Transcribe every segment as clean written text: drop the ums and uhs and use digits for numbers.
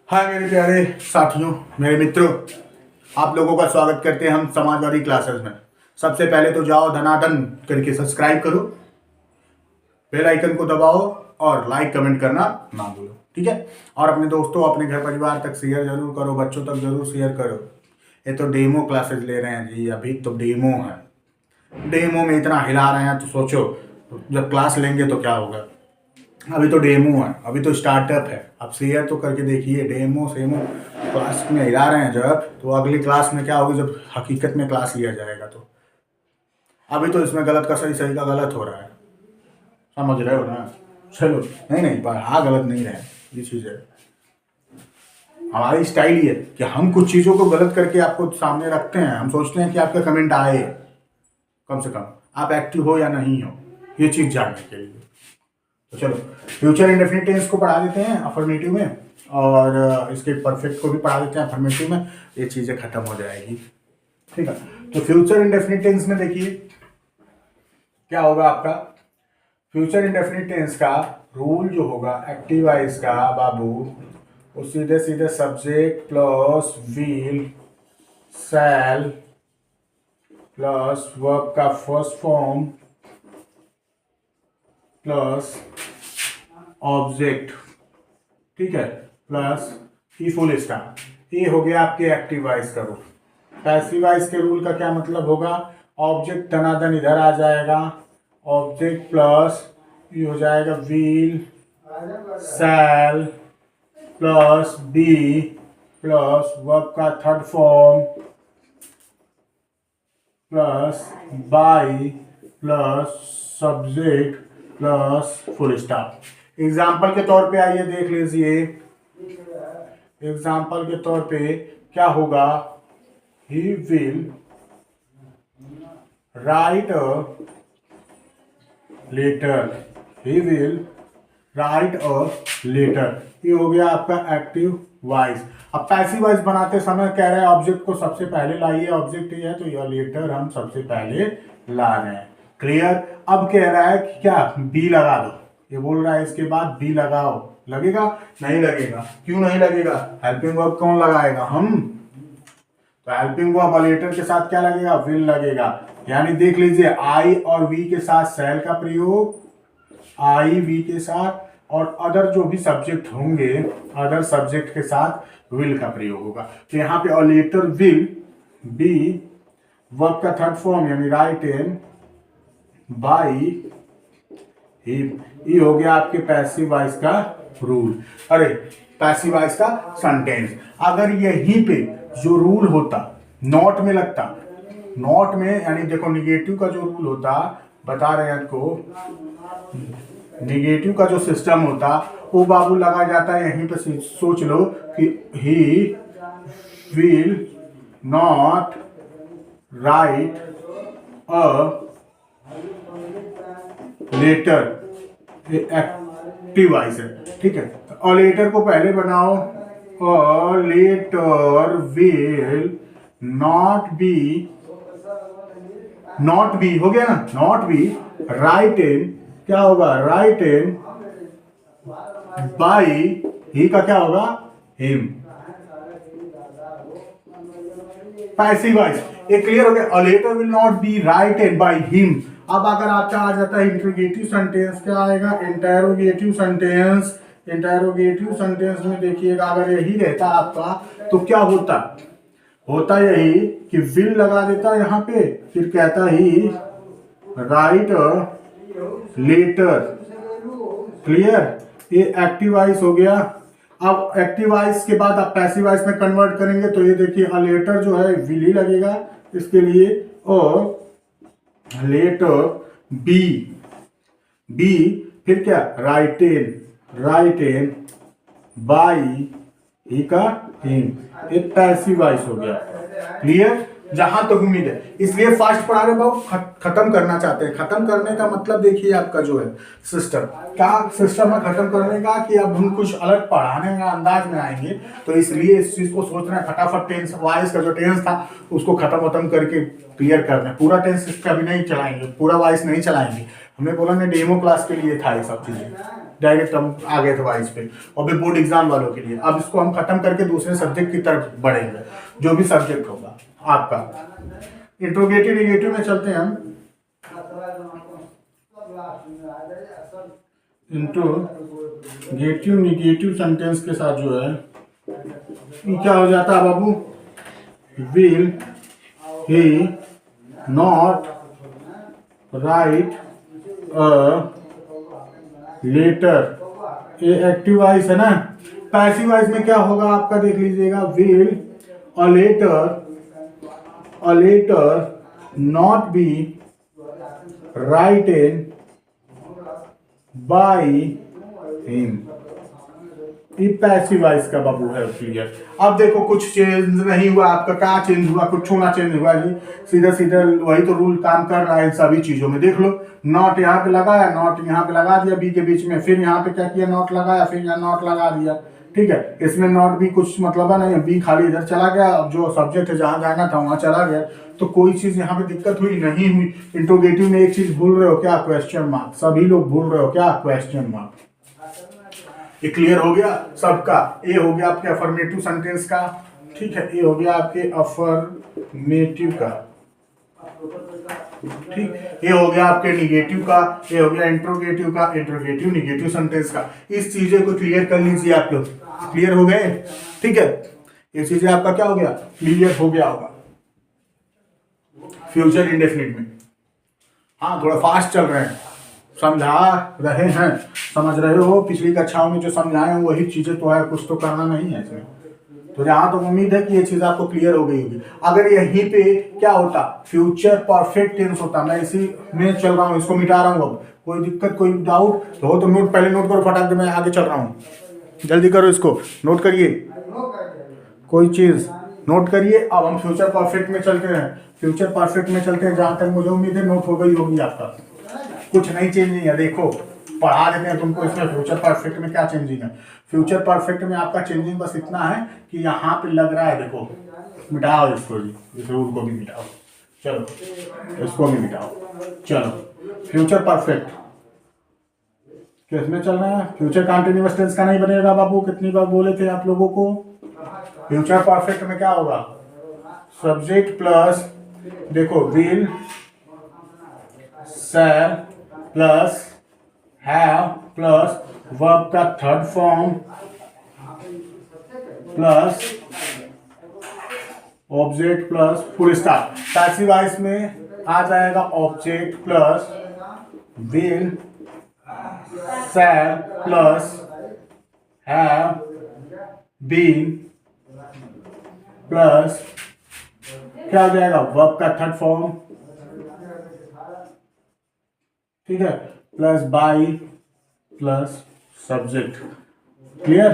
हाय मेरे प्यारे साथियों, मेरे मित्रों, आप लोगों का स्वागत करते हैं हम समाजवादी क्लासेस में। सबसे पहले तो जाओ धनाधन करके सब्सक्राइब करो, बेल आइकन को दबाओ और लाइक कमेंट करना ना भूलो, ठीक है। और अपने दोस्तों, अपने घर परिवार तक शेयर जरूर करो, बच्चों तक जरूर शेयर करो। ये तो डेमो क्लासेस ले रहे हैं जी, अभी तो डेमो है। डेमो में इतना हिला रहे हैं तो सोचो जब क्लास लेंगे तो क्या होगा। अभी तो डेमो है, अभी तो स्टार्टअप है। आप शेयर तो करके देखिए, डेमो सेमो क्लास में हिला रहे हैं जब, तो अगली क्लास में क्या होगी जब हकीकत में क्लास लिया जाएगा। तो अभी तो इसमें गलत का सही, सही का गलत हो रहा है, समझ रहे हो ना। चलो नहीं पर हाँ, गलत नहीं रहे, ये चीज़ है। हमारी स्टाइल ये है कि हम कुछ चीज़ों को गलत करके आपको सामने रखते हैं। हम सोचते हैं कि आपका कमेंट आए, कम से कम आप एक्टिव हो या नहीं हो, ये चीज़ जानने के लिए। तो चलो फ्यूचर इंडेफिनिट टेंस को पढ़ा देते हैं अफर्मेटिव में, और इसके परफेक्ट को भी पढ़ा देते हैं अफर्मेटिव में। ये चीज़ें खत्म हो जाएगी, ठीक है। तो फ्यूचर इंडेफिनिट टेंस में देखिए क्या होगा आपका। फ्यूचर इंडेफिनिट टेंस का रूल जो होगा एक्टिव वाइज का बाबू, वो सीधे सीधे subject plus will shall plus verb का फर्स्ट फॉर्म प्लस ऑब्जेक्ट, ठीक है, प्लस ई फुल स्टॉप। ये हो गया आपके एक्टिव वाइज का रूल। पैसिव वाइज के रूल का क्या मतलब होगा, ऑब्जेक्ट धनाधन इधर आ जाएगा, ऑब्जेक्ट प्लस ये हो जाएगा will shall plus be plus verb का third form plus by plus subject plus full stop. Example के तौर पे आइए देख लीजिए। एग्जाम्पल के तौर पे क्या होगा, he will write a letter, he will write a letter. ये हो गया आपका एक्टिव वाइज। अब पैसिव वाइज बनाते समय कह रहे हैं ऑब्जेक्ट को सबसे पहले लाइए, ऑब्जेक्ट ये है तो यह लेटर हम सबसे पहले ला रहे हैं। क्लियर। अब कह रहा है कि क्या बी लगा दो, ये बोल रहा है इसके बाद बी लगाओ, लगेगा? नहीं लगेगा। क्यों नहीं लगेगा? हेल्पिंग वर्ब कौन लगाएगा? हम। तो हेल्पिंग वर्ब लेटर के साथ क्या लगेगा? विल लगेगा। यानी देख लीजिए आई और वी के साथ शैल का प्रयोग, आई वी के साथ, और अदर जो भी सब्जेक्ट होंगे अदर सब्जेक्ट के साथ विल का प्रयोग होगा। तो यहाँ पे लेटर विल बी वर्ब का थर्ड फॉर्म यानी राइट इन बाई हिम। ये हो गया आपके पैसिव वॉइस का रूल। अरे पैसिव वॉइस का सेंटेंस। अगर यहीं पे जो रूल होता नॉट में लगता, नॉट में यानी देखो निगेटिव का जो रूल होता, बता रहे हैं आपको, निगेटिव का जो सिस्टम होता वो बाबू लगा जाता है यहीं पे। सोच लो कि he will not write a letter, active voice है, ठीक है। तो लेटर को पहले बनाओ, letter will not be, not be हो गया ना, नॉट बी राइट इन, क्या होगा? राइट इन बाई ही का क्या होगा? हिम। पैसिव वॉइस ये क्लियर हो गया। Letter will not be written by him. अब अगर आपका आ जाता है इंटरोगेटिव सेंटेंस, क्या आएगा? Interrogative sentence. इंटरोगेटिव सेंटेंस में देखिएगा अगर यही रहता आपका तो क्या होता? होता यही कि विल लगा देता यहाँ पे, फिर कहता ही राइट लेटर। क्लियर। ये एक्टिव वॉइस हो गया। अब एक्टिव वॉइस के बाद आप पैसिव वॉइस में कन्वर्ट करेंगे तो ये देखिए लेटर जो है विल ही लगेगा इसके लिए, और लेटर बी, बी फिर क्या? राइट इन बाई ही का हिम। ये पैसिव वॉइस हो गया। क्लियर। जहां तक उम्मीद है, इसलिए फास्ट पढ़ा रहे बाबू, खत्म करना चाहते हैं। खत्म करने का मतलब देखिए आपका जो है सिस्टम, क्या सिस्टम है खत्म करने का, कि अब हम कुछ अलग पढ़ाने का अंदाज में आएंगे। तो इसलिए इस चीज को सोच रहे हैं फटाफट टेंस वॉइस का जो टेंस था उसको खत्म करके क्लियर कर दें। पूरा टेंस इसका भी नहीं चलाएंगे, पूरा वॉइस नहीं चलाएंगे। हमने बोला ना डेमो क्लास के लिए था ये सब चीजें। डायरेक्ट हम आ गए थे वाइस पे, और भी बोर्ड एग्जाम वालों के लिए। अब इसको हम खत्म करके दूसरे सब्जेक्ट की तरफ बढ़ेंगे, जो भी सब्जेक्ट होगा आपका। इंट्रोगेटिव निगेटिव में चलते हैं हम। इंट्रोगेटिव निगेटिव सेंटेंस के साथ जो है ये क्या हो जाता है बाबू, will he not write a letter, ये एक्टिव वॉइस है ना। पैसिव वॉइस में क्या होगा आपका, देख लीजिएगा, will a letter not be written by him, ये पैसिव वॉइस का बाबू है क्लियर। अब देखो कुछ चेंज नहीं हुआ आपका, क्या चेंज हुआ, कुछ होना चेंज हुआ जी, सीधा सीधा वही तो रूल काम कर रहा है इन सभी चीजों में। देख लो, नॉट यहाँ पे लगाया, नॉट यहाँ पे लगा दिया बी के बीच में, फिर यहाँ पे क्या किया, नॉट लगाया, फिर यहाँ नॉट लगा दिया, ठीक है। इसमें नॉट भी कुछ मतलब है नहीं, बी खाली इधर चला गया, अब जो सब्जेक्ट है जहां जाना था वहां चला गया, तो कोई चीज यहाँ पे दिक्कत हुई नहीं हुई। इंट्रोगेटिव में एक चीज भूल रहे हो क्या, क्वेश्चन मार्क, सभी लोग भूल रहे हो क्या, क्वेश्चन मार्क। ये क्लियर हो गया सबका। ये हो गया आपके अफर्मेटिव सेंटेंस का, ठीक है, ये हो गया आपके अफर्मेटिव का, ठीक। ये हो गया आपके निगेटिव का, ये हो गया इंट्रोगेटिव का, इंट्रोगेटिव निगेटिव सेंटेंस का। इस चीजें को क्लियर कर लीजिए आप लोग, क्लियर हो गए, ठीक है। ये चीजें आपका क्या हो गया, क्लियर हो गया होगा। फ्यूचर इंडेफिनिट में हाँ थोड़ा फास्ट चल रहे हैं, समझा रहे हैं, समझ रहे हो, पिछली कक्षाओं में जो समझाए हैं वही चीजें तो है, कुछ तो करना नहीं है इसमें। तो जहां तो उम्मीद है कि ये चीज आपको क्लियर हो गई होगी। अगर यहीं पे क्या होता, फ्यूचर परफेक्ट टेंस होता, मैं इसी में चल रहा हूँ, इसको मिटा रहा हूँ, अब कोई दिक्कत कोई डाउट तो हो तो नोट पहले नोट करो फटाक से, मैं आगे चल रहा हूँ, जल्दी करो, इसको नोट करिए, कोई चीज नोट करिए। अब हम फ्यूचर परफेक्ट में चलते हैं, फ्यूचर परफेक्ट में चलते हैं, जहां तक मुझे उम्मीद है नोट हो गई होगी आपका, कुछ नहीं चेंजिंग है। देखो पढ़ा देते हैं तुमको इसमें फ्यूचर परफेक्ट में क्या चेंजिंग है। फ्यूचर परफेक्ट में आपका चेंजिंग बस इतना है कि यहाँ पे लग रहा है, देखो मिटाओ इसको भी, इस रूल को भी मिटाओ, चलो इसको भी मिटाओ, चलो फ्यूचर परफेक्ट किसमें चल रहा है, फ्यूचर कंटिन्यूअस टेंस का नहीं बनेगा बाबू, कितनी बार बोले थे आप लोगों को। फ्यूचर परफेक्ट में क्या होगा, सब्जेक्ट प्लस, देखो will shall plus have plus verb का third form plus object plus full stop. Passive voice में आ जाएगा object plus will shall plus have been plus क्या हो जाएगा, वर्ब का थर्ड फॉर्म, ठीक है, plus by plus subject, clear,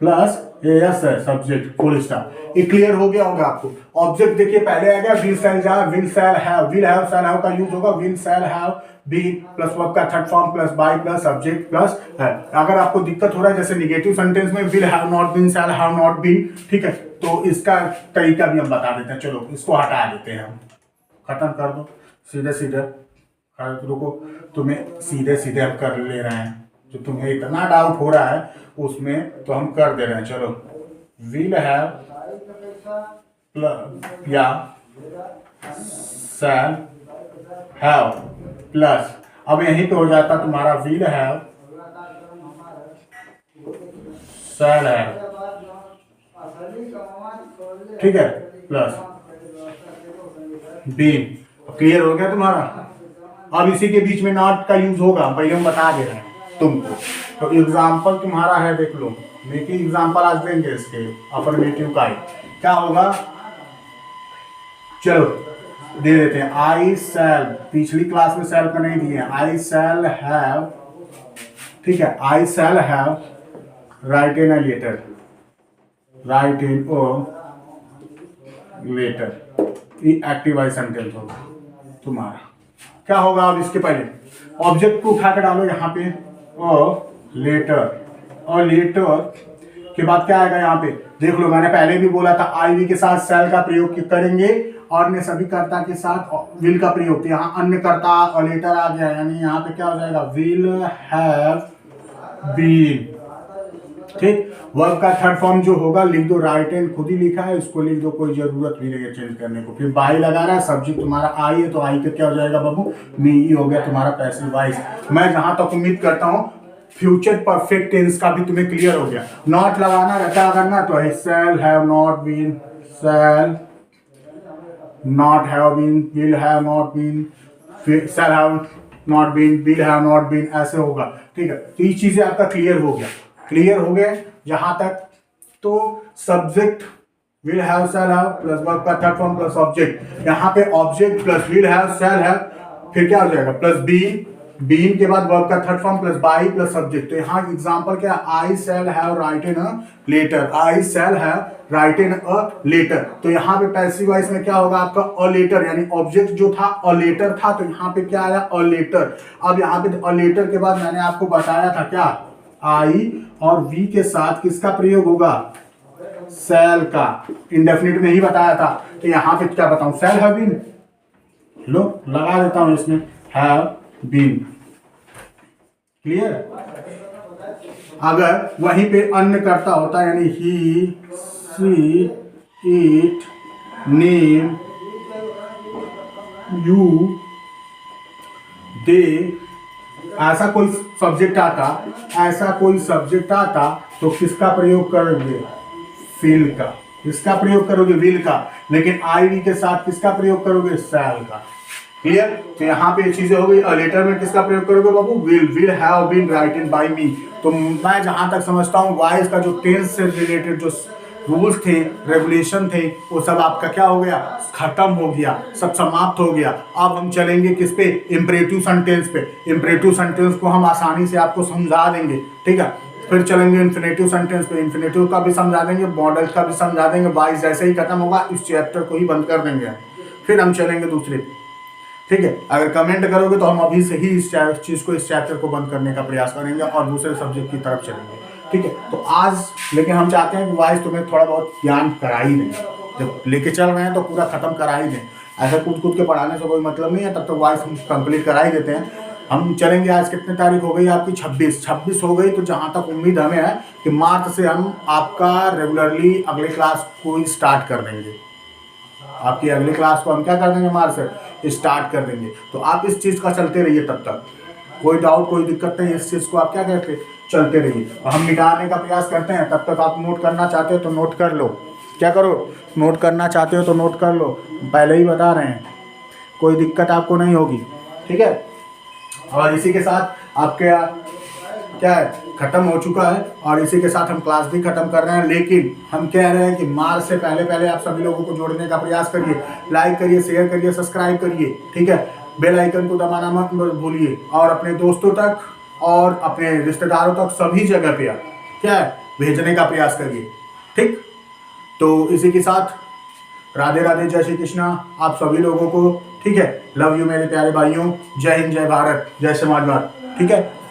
plus yes है सब्जेक्ट फुल स्टॉप। ये क्लियर हो गया होगा आपको। ऑब्जेक्ट देखिए पहले आ गया विल शैल, जहां will shall have, will have shall have का यूज होगा, will shall have be plus verb का third form plus by plus subject plus है। अगर आपको दिक्कत हो रहा है जैसे निगेटिव सेंटेंस में will have not been, shall have not been, ठीक है, तो इसका तरीका भी हम बता देते हैं। चलो इसको हटा देते हैं, हम खत्म कर दो सीधे सीधे, रुको तुम्हें सीधे सीधे हम कर ले रहे हैं, जो तुम्हें इतना डाउट हो रहा है उसमें तो हम कर दे रहे हैं। चलो विल हैव या शैल हैव प्लस, अब यहीं पे हो जाता तुम्हारा विल हैव शैल हैव, ठीक है, प्लस बीन। क्लियर हो गया तुम्हारा। अब इसी के बीच में नॉट का यूज होगा, पहले हम बता दे रहे हैं तुमको। तो एग्जाम्पल तुम्हारा है, देख लो, देखिए एग्जाम्पल आज देंगे इसके अफर्मेटिव का ही क्या होगा, चलो दे देते हैं। आई शैल, पिछली क्लास में शैल का नहीं दिए, आई शैल हैव, ठीक है, I shall have write in a letter, write in a letter, ये एक्टिव वॉइस सेंटेंस होगा तुम्हारा। क्या होगा, अब इसके पहले ऑब्जेक्ट को उठा के डालो यहाँ पे, लेटर, और लेटर के बाद क्या आएगा यहाँ पे, देख लो मैंने पहले भी बोला था आई वी के साथ शैल का प्रयोग करेंगे, और अन्य सभी कर्ता के साथ विल का प्रयोग, तो यहाँ अन्य कर्ता और लेटर आ गया, यानी यहाँ पे क्या हो जाएगा, विल हैव बीन। ठीक, वर्ब का थर्ड फॉर्म जो होगा लिख दो, राइट हैंड खुद ही लिखा है, इसको लिख दो, कोई जरूरत भी नहीं है चेंज करने को। फिर बाई लगा रहा है, सब्जेक्ट तुम्हारा आई है तो आई का क्या हो जाएगा बाबू, मी ही हो गया तुम्हारा पैसिव वॉइस। मैं जहां तक उम्मीद करता हूं फ्यूचर परफेक्ट टेंस का भी तुम्हें क्लियर हो गया। नॉट लगाना रहता करना तो है shall have not been, shall not have been, will have not been, shall have not been, will have not been, ऐसे होगा। ठीक है, तो ये चीजें आपका क्लियर हो गया, क्लियर हो गए जहां तक। तो subject will have shall have plus verb का थर्ड फॉर्म प्लस ऑब्जेक्ट, यहाँ पे object plus will have shall have, फिर क्या हो जाएगा प्लस बीन, बीन के बाद वर्ब का third form plus by plus subject. तो यहाँ एग्जांपल क्या, I shall have written a letter, I shall have written a letter. तो यहाँ पे पैसिव वॉइस में क्या होगा आपका अ लेटर, यानी ऑब्जेक्ट जो था अ लेटर था, तो यहाँ पे क्या आया अ लेटर। अब यहाँ पे अ लेटर के बाद मैंने आपको बताया था क्या, आई और वी के साथ किसका प्रयोग होगा, शैल का। इंडेफिनिट में ही बताया था, तो यहाँ पे क्या बताऊं, शैल हैव बीन, लो लगा देता हूं इसमें, हैव बीन। क्लियर। अगर वहीं पे अन्य करता होता, यानी he she it name you they, ऐसा कोई सब्जेक्ट आता, ऐसा कोई सब्जेक्ट आता तो किसका प्रयोग करोगे, फील का। किसका प्रयोग करोगे, विल का। लेकिन आई वी के साथ किसका प्रयोग करोगे, शैल का। क्लियर। तो यहाँ पे चीजें हो गई। लेटर में किसका प्रयोग करोगे बाबू, will, will have been written by me. तो मैं जहां तक समझता हूँ वॉइस का जो टेंस से रिलेटेड जो रूल्स थे, रेगुलेशन थे, वो सब आपका क्या हो गया, खत्म हो गया, सब समाप्त हो गया। अब हम चलेंगे किस पे, इंपरेटिव सेंटेंस पे। इंपरेटिव सेंटेंस को हम आसानी से आपको समझा देंगे, ठीक है। फिर चलेंगे इन्फिनेटिव सेंटेंस पे, इन्फिनेटिव का भी समझा देंगे, मॉडल का भी समझा देंगे। वॉइस जैसे ही खत्म होगा इस चैप्टर को ही बंद कर देंगे, फिर हम चलेंगे दूसरे। ठीक है, अगर कमेंट करोगे तो हम अभी से ही इस चीज़ को, इस चैप्टर को बंद करने का प्रयास करेंगे और दूसरे सब्जेक्ट की तरफ चलेंगे। ठीक है, तो आज लेकिन हम चाहते हैं कि वॉइस तुम्हें थोड़ा बहुत ज्ञान करा ही दें। जब लेके चल रहे हैं तो पूरा खत्म करा ही दें। ऐसा कूद के पढ़ाने से कोई मतलब नहीं है, तब तो वॉइस हम कंप्लीट करा ही देते हैं। हम चलेंगे, आज कितने तारीख हो गई आपकी, 26 हो गई। तो जहाँ तक उम्मीद हमें है कि मार्च से हम आपका रेगुलरली अगले क्लास को ही स्टार्ट कर देंगे। आपकी अगली क्लास को हम क्या कर देंगे, मार्च से स्टार्ट कर देंगे। तो आप इस चीज़ का चलते रहिए, तब तक कोई डाउट कोई दिक्कत नहीं, इस चीज़ को आप क्या करते चलते रहिए। हम मिटाने का प्रयास करते हैं, तब तक आप नोट करना चाहते हो तो नोट कर लो। क्या करो, नोट करना चाहते हो तो नोट कर लो, पहले ही बता रहे हैं, कोई दिक्कत आपको नहीं होगी। ठीक है, और इसी के साथ आपके क्या है, खत्म हो चुका है और इसी के साथ हम क्लास भी खत्म कर रहे हैं। लेकिन हम कह रहे हैं कि मार्च से पहले आप सभी लोगों को जोड़ने का प्रयास करिए, लाइक करिए, शेयर करिए, सब्सक्राइब करिए। ठीक है, बेल आइकन को दबाना मत भूलिए और अपने दोस्तों तक और अपने रिश्तेदारों तक सभी जगह पे आप क्या है भेजने का प्रयास करिए। ठीक, तो इसी के साथ राधे राधे, जय श्री कृष्णा आप सभी लोगों को। ठीक है, लव यू मेरे प्यारे भाइयों, जय हिंद, जय भारत, जय समाजवाद। ठीक है।